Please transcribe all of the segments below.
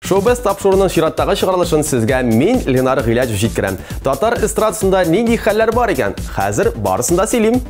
Showbiz тапшырының чираттагы чыгарылышын сезгә мин Ленар Гыйләҗев җиткерәм. Татар эстрадасында нинди хәлләр бар икән? Хәзер барысын да сөйлим.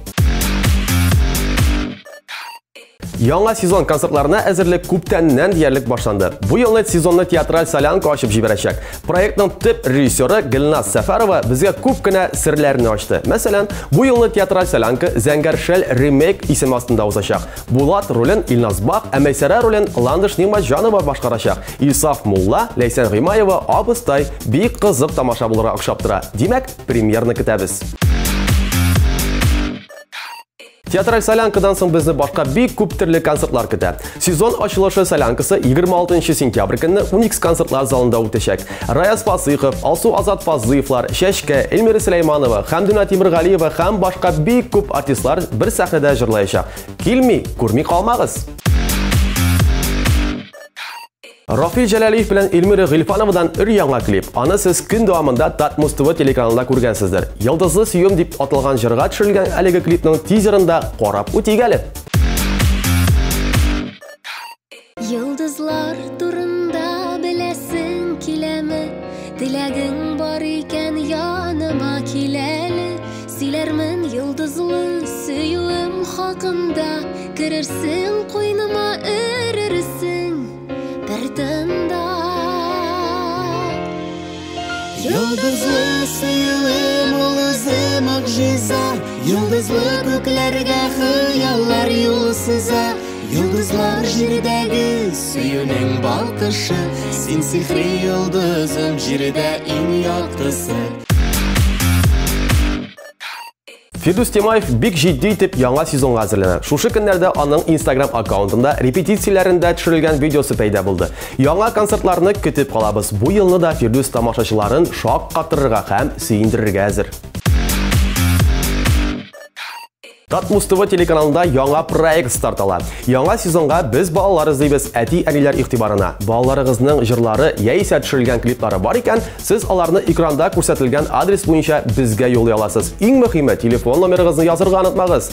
Яңа сезон концертларына әзерлек күптәннән диярлек башланды. Бу елны сезонны театраль солянка ачып җибәрәчәк. Проектның төп режиссеры Гөлназ Сәфәрова безгә күп кенә серләрне ачты. Мәсәлән, бу елны театраль солянка Зәңгәр шәл ремейк исеме астында узачак. Булат ролен Илназ Бак, ә Мәйсәрә ролен Ландыш Ниматҗанова башкарачак. Исаф Мулла, Ләйсән Гыймаева абыстай бик кызык тамаша булырга охшап тора. Димәк, премьерны көтәбез. Театраль солянкадан соң безне башка бик күп төрле концертлар көтә. Сезон ачылышы солянкасы 26 сентябрь көнне Уникс концертлар залында үтәчәк. Раяз Фасыйхов, Алсу Азат Фазыевлар, Шәшкә, Эльмира Сөләйманова, Хәмдүнә Тимергалиева һәм башка бик күп артистлар бер сәхнәдә җырлаячак. Килми, күрми калмагыз. Рафил Җәләлиев белән Эльмира Гыйльфановадан өр-яңа клип. Аны сез көн дәвамында Татмус ТВ телеканалында күргәнсездер. Йылдызлы сөюм дип аталган җырга төшерелгән әлеге клипның тизерында карап үтик әле. Йылдызлар турында беләсең киләме? Теләгең бар икән яныма киләле. Сөйләрмен йылдызлы сөюем хакында. Керерсең куйныма өрерсең. Йылдызлы сөюем ул үзе могҗиза, йылдызлы күкләргә хыяллар юл сыза. Йылдызлар җирдәге сөюнең балкышы, син сихри йылдызым җирдә иң яктысы. Фирдус Темаев бик җитди итеп яңа сезонга әзерләнә. Шушы көннәрдә аның Instagram аккаунтында репетицияләрендә төшерелгән видеосы пәйда булды. Яңа концертларны көтеп калабыз. Бу елны да Фирдус тамашачыларын шаккатырырга һәм сөендерергә әзер. Татмус ТВ телеканалында яңа проект стартала. Яңа сезонга без балалар эзлибез әти-әниләр игътибарына. Балаларыгызның җырлары яисә төшерелгән клиплары бар икән, сез аларны экранда күрсәтелгән адрес буенча безгә юллый аласыз. Иң мөһиме, телефон номерыгызны язырга онытмагыз.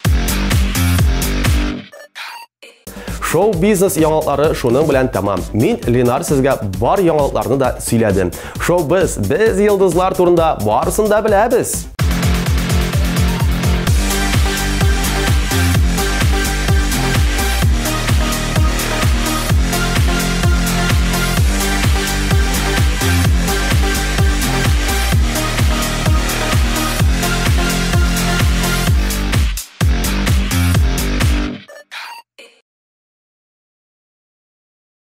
Шоу-бизнес яңалыклары шуның белән тәмам. Мин Ленар сезгә бар яңалыкларны да сөйләдем. Шоу-биз, без йылдызлар турында барысын да беләбез.